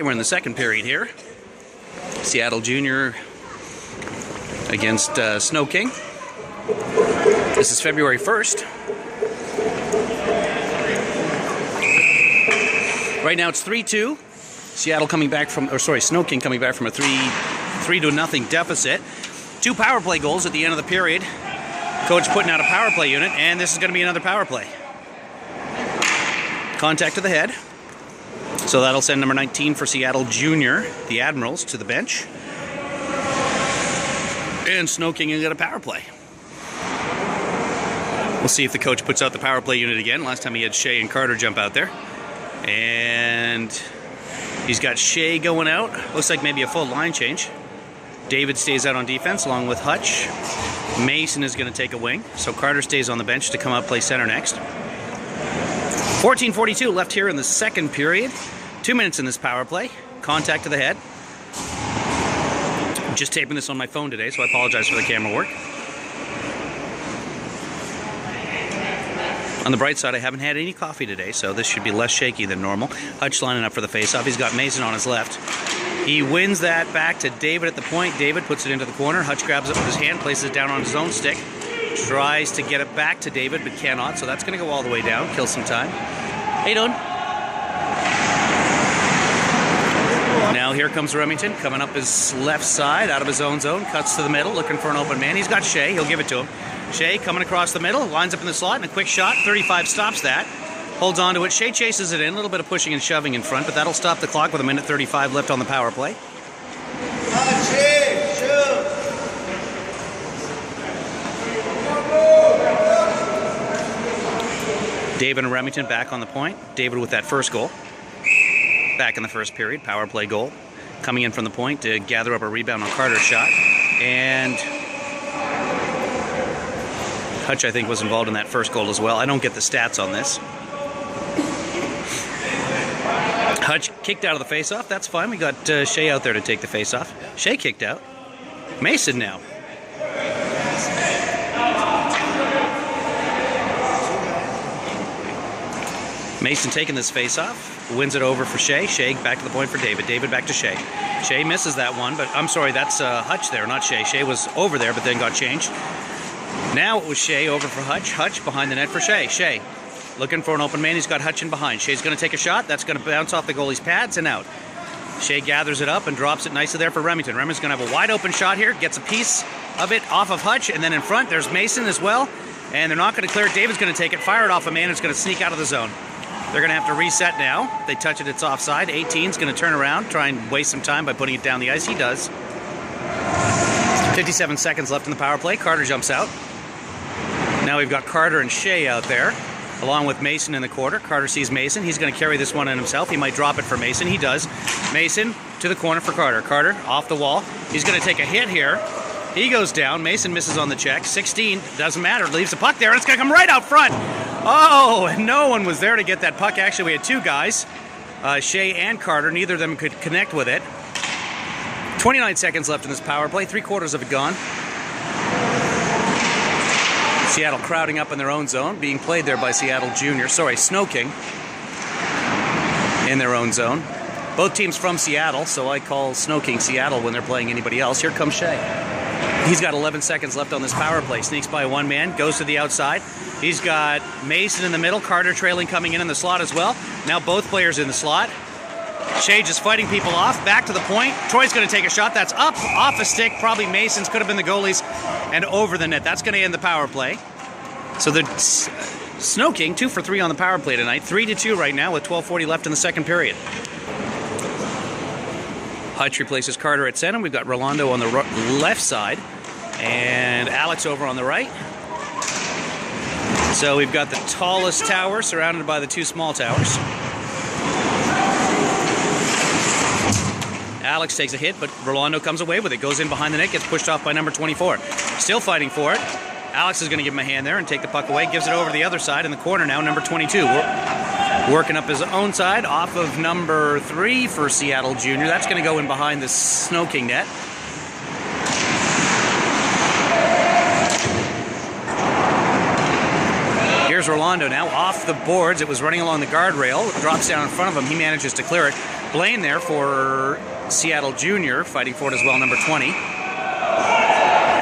We're in the second period here. Seattle Junior against Snoking. This is February 1st. Right now it's 3-2. Seattle coming back from, Snoking coming back from a 3-0 deficit. 2 power play goals at the end of the period. Coach putting out a power play unit, and this is going to be another power play. Contact to the head. So that'll send number 19 for Seattle Junior, the Admirals, to the bench. And Snoking will get a power play. We'll see if the coach puts out the power play unit again. Last time he had Shea and Carter jump out there. And he's got Shea going out. Looks like maybe a full line change. David stays out on defense along with Hutch. Mason is going to take a wing. So Carter stays on the bench to come out play center next. 14:42 left here in the second period. 2 minutes in this power play. Contact to the head. I'm just taping this on my phone today, so I apologize for the camera work. On the bright side, I haven't had any coffee today, so this should be less shaky than normal. Hutch lining up for the face-off. He's got Mason on his left. He wins that back to David at the point. David puts it into the corner. Hutch grabs it with his hand, places it down on his own stick. Tries to get it back to David, but cannot, so that's going to go all the way down. Kill some time. How you doing? Now here comes Remington, coming up his left side, out of his own zone. Cuts to the middle, looking for an open man. He's got Shea. He'll give it to him. Shea coming across the middle, lines up in the slot, and a quick shot. 35 stops that. Holds on to it. Shea chases it in. A little bit of pushing and shoving in front, but that'll stop the clock with 1:35 left on the power play. David and Remington back on the point. David with that first goal. Back in the first period, power play goal. Coming in from the point to gather up a rebound on Carter's shot. And Hutch, I think, was involved in that first goal as well. I don't get the stats on this. Hutch kicked out of the face-off. That's fine. We got Shea out there to take the face-off. Shea kicked out. Mason now. Mason taking this face-off, wins it over for Shea. Shea back to the point for David. David back to Shea. Shea misses that one, but I'm sorry, that's Hutch there, not Shea. Shea was over there, but then got changed. Now it was Shea over for Hutch. Hutch behind the net for Shea. Shea looking for an open man. He's got Hutch in behind. Shea's going to take a shot. That's going to bounce off the goalie's pads and out. Shea gathers it up and drops it nicely there for Remington. Remington's going to have a wide open shot here. Gets a piece of it off of Hutch, and then in front there's Mason as well. And they're not going to clear it. David's going to take it, fire it off a man. It's going to sneak out of the zone. They're going to have to reset now. They touch it, it's offside. 18's going to turn around, try and waste some time by putting it down the ice. He does. 57 seconds left in the power play. Carter jumps out. Now we've got Carter and Shea out there, along with Mason in the quarter. Carter sees Mason. He's going to carry this one in himself. He might drop it for Mason. He does. Mason to the corner for Carter. Carter off the wall. He's going to take a hit here. He goes down. Mason misses on the check. 16, doesn't matter. Leaves the puck there, and it's going to come right out front. Oh, and no one was there to get that puck. Actually, we had 2 guys, Shea and Carter. Neither of them could connect with it. 29 seconds left in this power play. 3/4 of it gone. Seattle crowding up in their own zone, being played there by Seattle Junior. Snoking in their own zone. Both teams from Seattle, so I call Snoking Seattle when they're playing anybody else. Here comes Shea. He's got 11 seconds left on this power play. Sneaks by one man, goes to the outside. He's got Mason in the middle, Carter trailing coming in the slot as well. Now both players in the slot. Shea just fighting people off, back to the point. Troy's going to take a shot. That's up, off a stick. Probably Mason's, could have been the goalie's, and over the net. That's going to end the power play. So the Snoking, 2 for 3 on the power play tonight. 3-2 right now with 12:40 left in the second period. Hutch replaces Carter at center. We've got Rolando on the left side and Alex over on the right. So we've got the tallest tower surrounded by the 2 small towers. Alex takes a hit, but Rolando comes away with it. Goes in behind the net, gets pushed off by number 24. Still fighting for it. Alex is going to give him a hand there and take the puck away. Gives it over to the other side in the corner now, number 22. Working up his own side off of number 3 for Seattle Junior. That's going to go in behind the Snoking net. Here's Rolando now off the boards. It was running along the guardrail. It drops down in front of him. He manages to clear it. Blaine there for Seattle Junior, fighting for it as well, number 20. And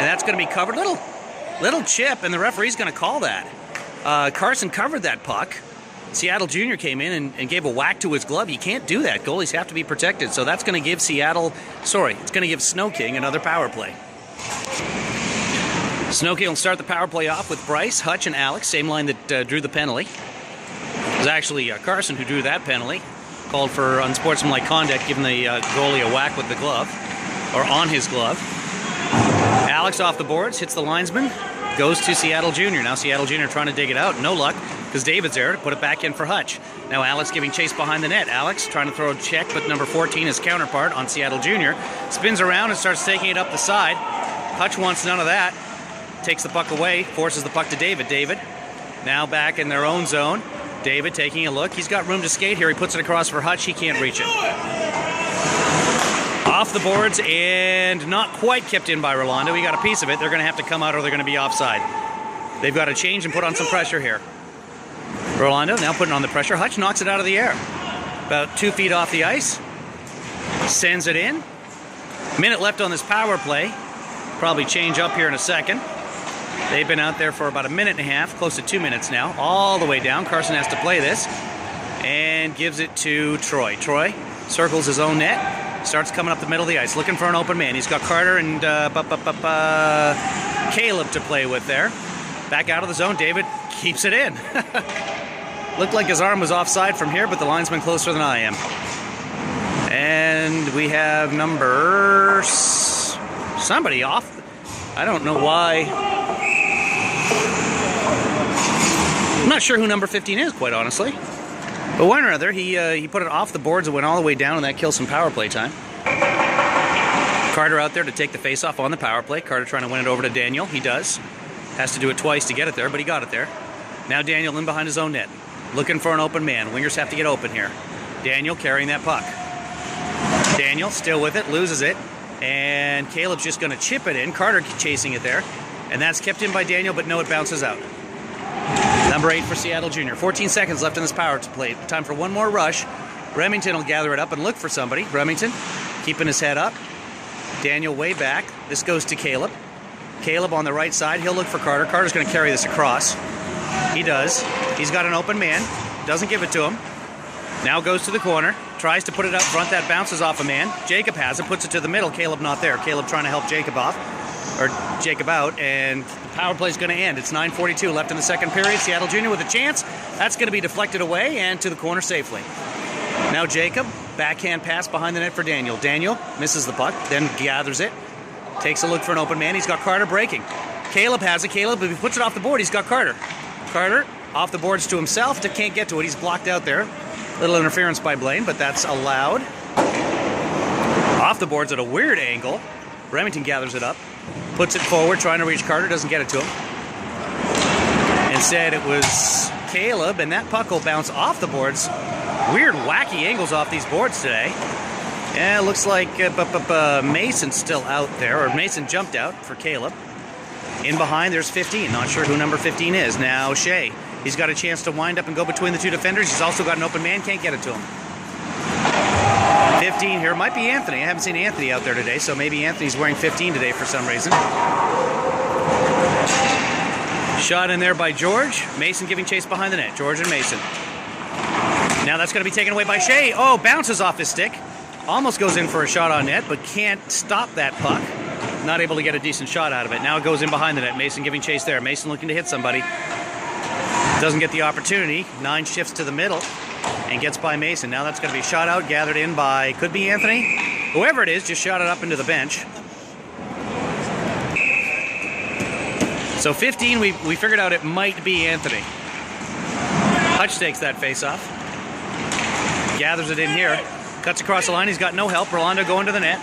that's going to be covered. Little chip, and the referee's going to call that. Carson covered that puck. Seattle Junior came in and gave a whack to his glove. You can't do that. Goalies have to be protected. So that's going to give it's going to give Snoking another power play. Snoking will start the power play off with Bryce, Hutch, and Alex. Same line that drew the penalty. It was actually Carson who drew that penalty. Called for unsportsmanlike conduct, giving the goalie a whack with the glove, or on his glove. Alex off the boards, hits the linesman, goes to Seattle Junior. Now Seattle Junior trying to dig it out. No luck, because David's there to put it back in for Hutch. Now Alex giving chase behind the net. Alex trying to throw a check, but number 14, his counterpart on Seattle Junior, spins around and starts taking it up the side. Hutch wants none of that. Takes the puck away, forces the puck to David. David now back in their own zone. David taking a look. He's got room to skate here. He puts it across for Hutch. He can't reach it. Off the boards and not quite kept in by Rolando. He got a piece of it. They're going to have to come out or they're going to be offside. They've got to change and put on some pressure here. Rolando now putting on the pressure. Hutch knocks it out of the air. About 2 feet off the ice. Sends it in. Minute left on this power play. Probably change up here in a second. They've been out there for about a minute and a half, close to 2 minutes now, all the way down. Carson has to play this and gives it to Troy. Troy circles his own net, starts coming up the middle of the ice, looking for an open man. He's got Carter and Caleb to play with there. Back out of the zone, David keeps it in. Looked like his arm was offside from here, but the linesman closer than I am. And we have somebody off. I don't know why. I'm not sure who number 15 is, quite honestly. But one or other, he put it off the boards and went all the way down, and that kills some power play time. Carter out there to take the face-off on the power play. Carter trying to win it over to Daniel. He does. Has to do it twice to get it there, but he got it there. Now Daniel in behind his own net. Looking for an open man. Wingers have to get open here. Daniel carrying that puck. Daniel still with it, loses it. And Caleb's just going to chip it in. Carter chasing it there. And that's kept in by Daniel, but no, it bounces out. Number 8 for Seattle Junior. 14 seconds left in this power play. Time for one more rush. Remington will gather it up and look for somebody. Remington keeping his head up. Daniel way back. This goes to Caleb. Caleb on the right side. He'll look for Carter. Carter's going to carry this across. He does. He's got an open man. Doesn't give it to him. Now goes to the corner. Tries to put it up front. That bounces off a man. Jacob has it. Puts it to the middle. Caleb not there. Caleb trying to help Jacob off. Or Jacob out. And the power play is going to end. It's 9:42 left in the second period. Seattle Junior with a chance. That's going to be deflected away and to the corner safely. Now Jacob. Backhand pass behind the net for Daniel. Daniel misses the puck. Then gathers it. Takes a look for an open man. He's got Carter breaking. Caleb has it. Caleb, if he puts it off the board, he's got Carter. Carter off the boards to himself. Can't get to it. He's blocked out there. Little interference by Blaine, but that's allowed. Off the boards at a weird angle. Remington gathers it up. Puts it forward, trying to reach Carter. Doesn't get it to him. Instead, it was Caleb, and that puck will bounce off the boards. Weird, wacky angles off these boards today. Yeah, it looks like Mason's still out there, or Mason jumped out for Caleb. In behind, there's 15. Not sure who number 15 is. Now, Shea. He's got a chance to wind up and go between the two defenders. He's also got an open man. Can't get it to him. 15 here. Might be Anthony. I haven't seen Anthony out there today, so maybe Anthony's wearing 15 today for some reason. Shot in there by George. Mason giving chase behind the net. George and Mason. Now that's going to be taken away by Shea. Oh, bounces off his stick. Almost goes in for a shot on net, but can't stop that puck. Not able to get a decent shot out of it. Now it goes in behind the net. Mason giving chase there. Mason looking to hit somebody. Doesn't get the opportunity. 9 shifts to the middle and gets by Mason. Now that's going to be shot out, gathered in by, could be Anthony. Whoever it is, just shot it up into the bench. So 15, we figured out it might be Anthony. Hutch takes that face off. Gathers it in here. Cuts across the line. He's got no help. Rolando going to the net.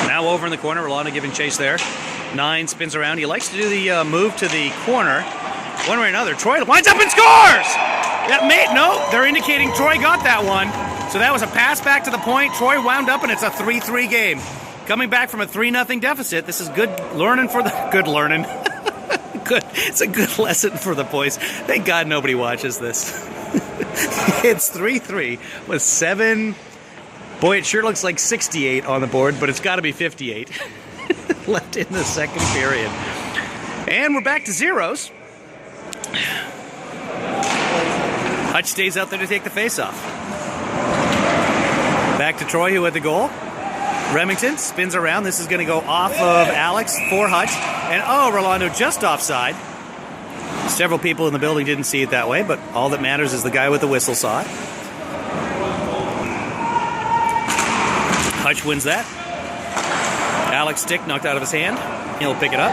Now over in the corner. Rolando giving chase there. 9 spins around. He likes to do the move to the corner. One way or another. Troy winds up and scores! No, they're indicating Troy got that one. So that was a pass back to the point. Troy wound up, and it's a 3-3 game. Coming back from a 3-0 deficit. This is good learning for the... Good learning. Good. It's a good lesson for the boys. Thank God nobody watches this. It's 3-3 with 7. Boy, it sure looks like 68 on the board, but it's got to be 58 left in the second period. And we're back to zeros. Hutch stays out there to take the face-off. Back to Troy, who had the goal. Remington spins around. This is going to go off of Alex for Hutch. And, oh, Rolando just offside. Several people in the building didn't see it that way, but all that matters is the guy with the whistle saw it. Hutch wins that. Alex stick knocked out of his hand. He'll pick it up.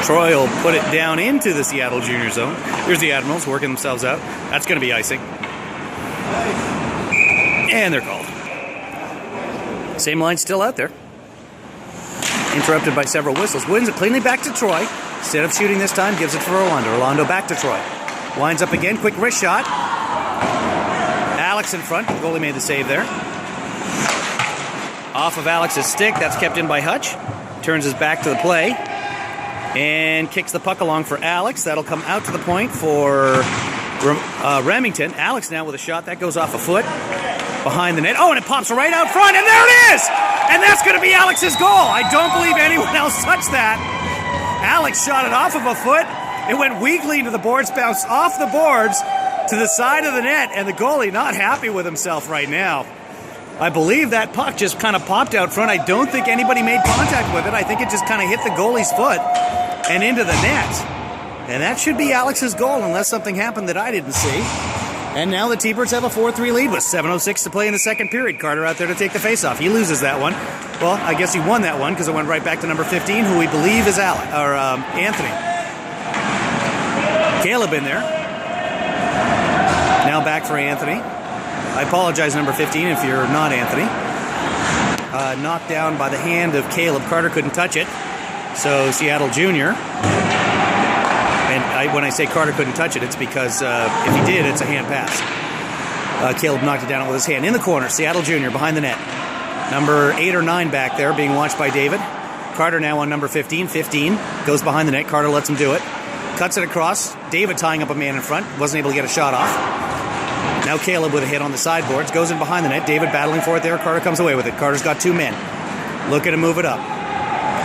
Troy will put it down into the Seattle junior zone. Here's the Admirals working themselves out. That's going to be icing. And they're called. Same line still out there. Interrupted by several whistles. Wins it cleanly back to Troy. Instead of shooting this time, gives it for Rolando. Rolando back to Troy. Winds up again. Quick wrist shot. Alex in front. The goalie made the save there. Off of Alex's stick. That's kept in by Hutch. Turns his back to the play. And kicks the puck along for Alex. That'll come out to the point for Remington. Alex now with a shot. That goes off a foot. Behind the net. Oh, and it pops right out front. And there it is! And that's going to be Alex's goal. I don't believe anyone else touched that. Alex shot it off of a foot. It went weakly into the boards, bounced off the boards to the side of the net, and the goalie not happy with himself right now. I believe that puck just kind of popped out front. I don't think anybody made contact with it. I think it just kind of hit the goalie's foot and into the net. And that should be Alex's goal unless something happened that I didn't see. And now the T-Birds have a 4-3 lead with 7:06 to play in the second period. Carter out there to take the face-off. He loses that one. Well, I guess he won that one because it went right back to number 15, who we believe is Anthony. Caleb in there. Now back for Anthony. I apologize, number 15, if you're not Anthony. Knocked down by the hand of Caleb. Carter couldn't touch it. So Seattle Junior. And when I say Carter couldn't touch it, it's because if he did, it's a hand pass. Caleb knocked it down with his hand. In the corner, Seattle Junior behind the net. Number 8 or 9 back there being watched by David. Carter now on number 15. 15 goes behind the net. Carter lets him do it. Cuts it across. David tying up a man in front. Wasn't able to get a shot off. Now Caleb with a hit on the sideboards. Goes in behind the net. David battling for it there. Carter comes away with it. Carter's got 2 men. Looking to move it up.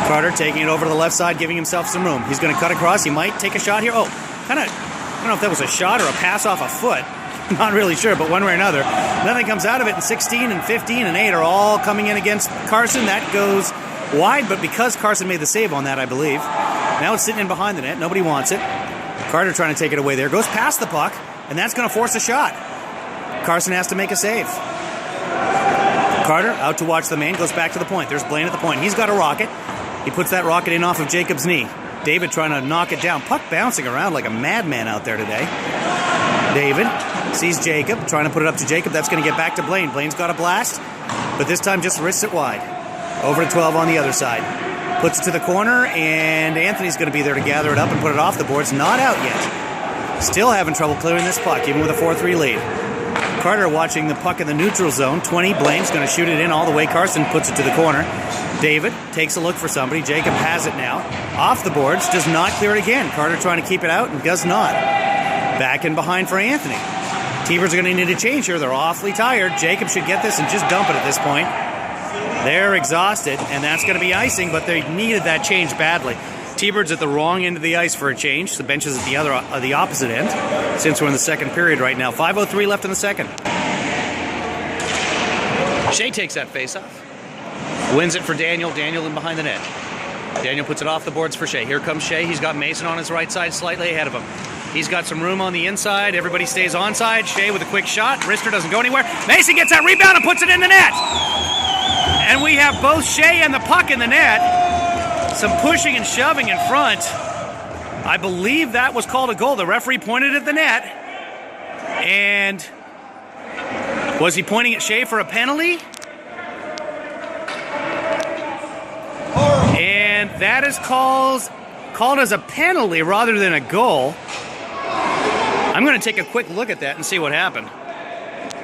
Carter taking it over to the left side, giving himself some room. He's going to cut across. He might take a shot here. Oh, kind of, I don't know if that was a shot or a pass off a foot. Not really sure, but one way or another. Nothing comes out of it, and 16 and 15 and 8 are all coming in against Carson. That goes wide, but because Carson made the save on that, I believe. Now it's sitting in behind the net. Nobody wants it. Carter trying to take it away there. Goes past the puck, and that's going to force a shot. Carson has to make a save. Carter out to watch the man. Goes back to the point. There's Blaine at the point. He's got a rocket. He puts that rocket in off of Jacob's knee. David trying to knock it down. Puck bouncing around like a madman out there today. David sees Jacob, trying to put it up to Jacob. That's going to get back to Blaine. Blaine's got a blast, but this time just wrists it wide. Over to 12 on the other side. Puts it to the corner, and Anthony's going to be there to gather it up and put it off the boards. Not out yet. Still having trouble clearing this puck, even with a 4-3 lead. Carter watching the puck in the neutral zone. 20, Blaine's going to shoot it in all the way. Carson puts it to the corner. David takes a look for somebody. Jacob has it now. Off the boards, does not clear it again. Carter trying to keep it out and does not. Back in behind for Anthony. T-Birds are going to need a change here. They're awfully tired. Jacob should get this and just dump it at this point. They're exhausted, and that's going to be icing, but they needed that change badly. T-Birds at the wrong end of the ice for a change. The bench is at the opposite end, since we're in the second period right now. 5:03 left in the second. Shea takes that face-off. Wins it for Daniel. Daniel in behind the net. Daniel puts it off the boards for Shea. Here comes Shea. He's got Mason on his right side, slightly ahead of him. He's got some room on the inside. Everybody stays onside. Shea with a quick shot. Wrister doesn't go anywhere. Mason gets that rebound and puts it in the net. And we have both Shea and the puck in the net. Some pushing and shoving in front. I believe that was called a goal. The referee pointed at the net. And was he pointing at Shea for a penalty? And that is called as a penalty rather than a goal. I'm going to take a quick look at that and see what happened.